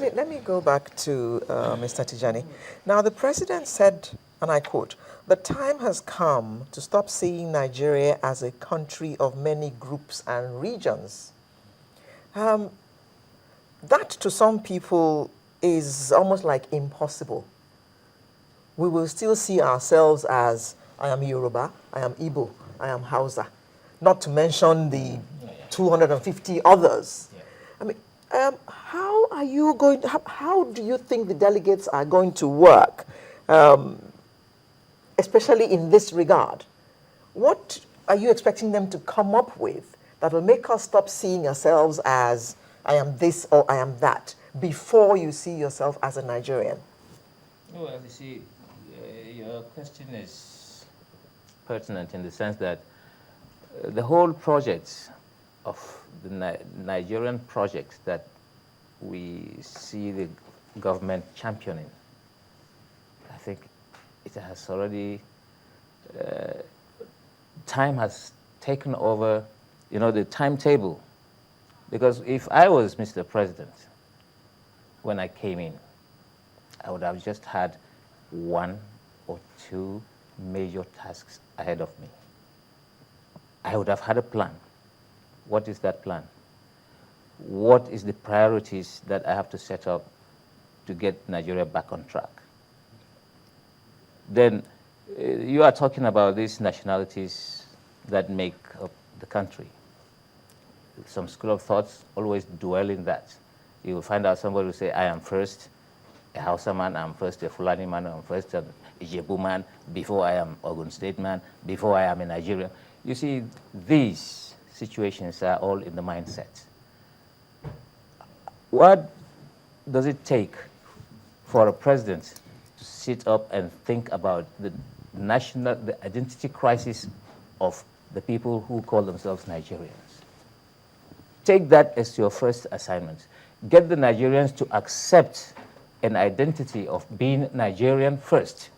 Let me go back to Mr. Tijani. Now, the president said, and I quote, "The time has come to stop seeing Nigeria as a country of many groups and regions." That, to some people, is almost like impossible. We will still see ourselves as, I am Yoruba, I am Igbo, I am Hausa, not to mention the 250 others. I mean, how are you going? How do you think the delegates are going to work, especially in this regard? What are you expecting them to come up with that will make us stop seeing ourselves as I am this or I am that before you see yourself as a Nigerian? Well, you see, your question is pertinent in the sense that the whole project of the Nigerian project that we see the government championing, I think it has already, time has taken over, the timetable. Because if I was Mr. President when I came in, I would have just had one or two major tasks ahead of me. I would have had a plan. What is that plan? What is the priorities that I have to set up to get Nigeria back on track? Then you are talking about these nationalities that make up the country. Some school of thoughts always dwell in that. You will find out somebody will say, I am first a Hausa man, I'm first a Fulani man, I'm first a Ijebu man, before I am Ogun State man, before I am a Nigerian. You see, these situations are all in the mindset. What does it take for a president to sit up and think about the identity crisis of the people who call themselves Nigerians? Take that as your first assignment. Get the Nigerians to accept an identity of being Nigerian first.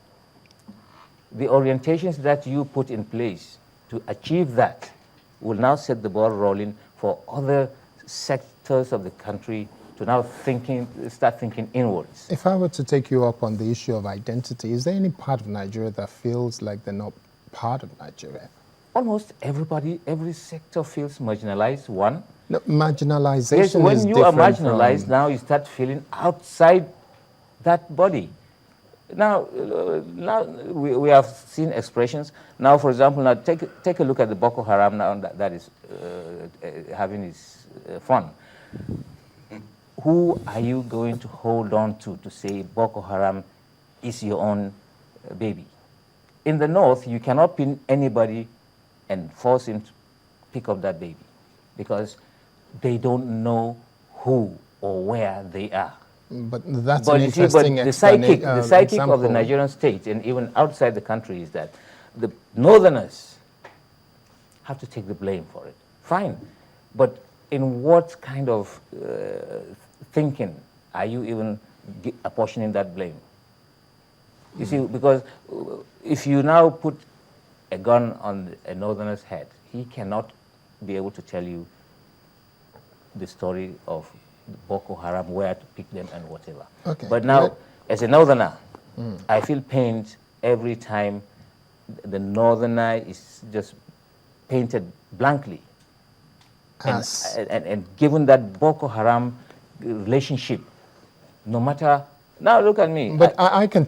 The orientations that you put in place to achieve that will now set the ball rolling for other sectors of the country to now start thinking inwards. If I were to take you up on the issue of identity, is there any part of Nigeria that feels like they're not part of Nigeria? Almost everybody, every sector feels marginalized, one. No, marginalization yes, when is you are different marginalized, now you start feeling outside that body. Now we have seen expressions. Now, for example, now take a look at the Boko Haram now that is having its fun. Who are you going to hold on to say Boko Haram is your own baby? In the north, you cannot pin anybody and force him to pick up that baby because they don't know who or where they are. But that's an interesting the psychic of the Nigerian state and even outside the country is that the northerners have to take the blame for it. Fine, but in what kind of thinking are you even apportioning that blame? You see, because if you now put a gun on a northerner's head, he cannot be able to tell you the story of Boko Haram, where to pick them and whatever. Okay. But now, as a northerner, I feel pained every time the northerner is just painted blankly. And given that Boko Haram relationship, no matter, now look at me. But I can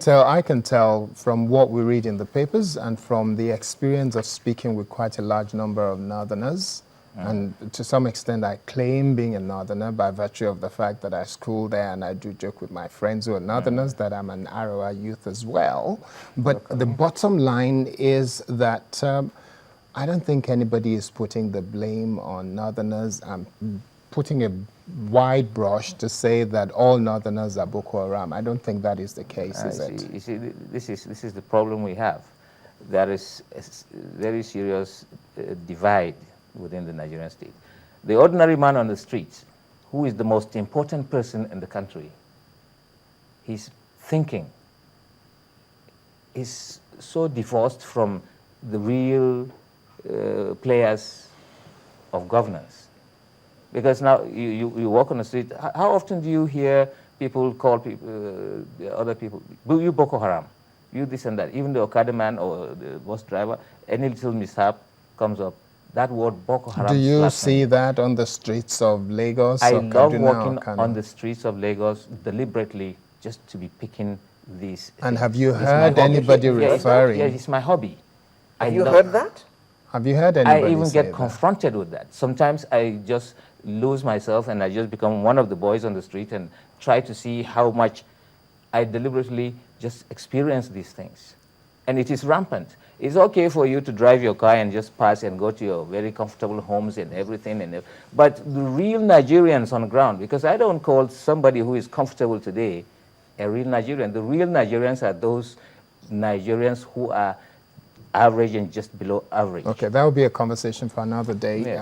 tell from what we read in the papers and from the experience of speaking with quite a large number of northerners, and to some extent I claim being a northerner by virtue of the fact that I school there and I do joke with my friends who are northerners that I'm an Arewa youth as well. But the bottom line is that I don't think anybody is putting the blame on northerners. I'm putting a wide brush to say that all northerners are Boko Haram. I don't think that is the case, is it? You see, this is the problem we have. There is a very serious divide within the Nigerian state. The ordinary man on the street, who is the most important person in the country, his thinking is so divorced from the real players of governance. Because now you walk on the street, how often do you hear people call people, the other people, you Boko Haram, you this and that. Even the Okada man or the bus driver, any little mishap comes up, that word Boko Haram Do you slaps see me. that on the streets of Lagos I or love Kaduna or walking Kano? on the streets of Lagos deliberately just to be picking these And things. have you It's my heard hobby. anybody Have you heard that? Yeah, referring? it's my hobby. Have I you love, heard that? Have you heard I anybody even say get that? confronted with that. Sometimes I just lose myself and I just become one of the boys on the street and try to see how much I deliberately just experience these things. And it is rampant. It's okay for you to drive your car and just pass and go to your very comfortable homes and everything. But the real Nigerians on the ground, because I don't call somebody who is comfortable today a real Nigerian. The real Nigerians are those Nigerians who are average and just below average. Okay, that will be a conversation for another day. Yes.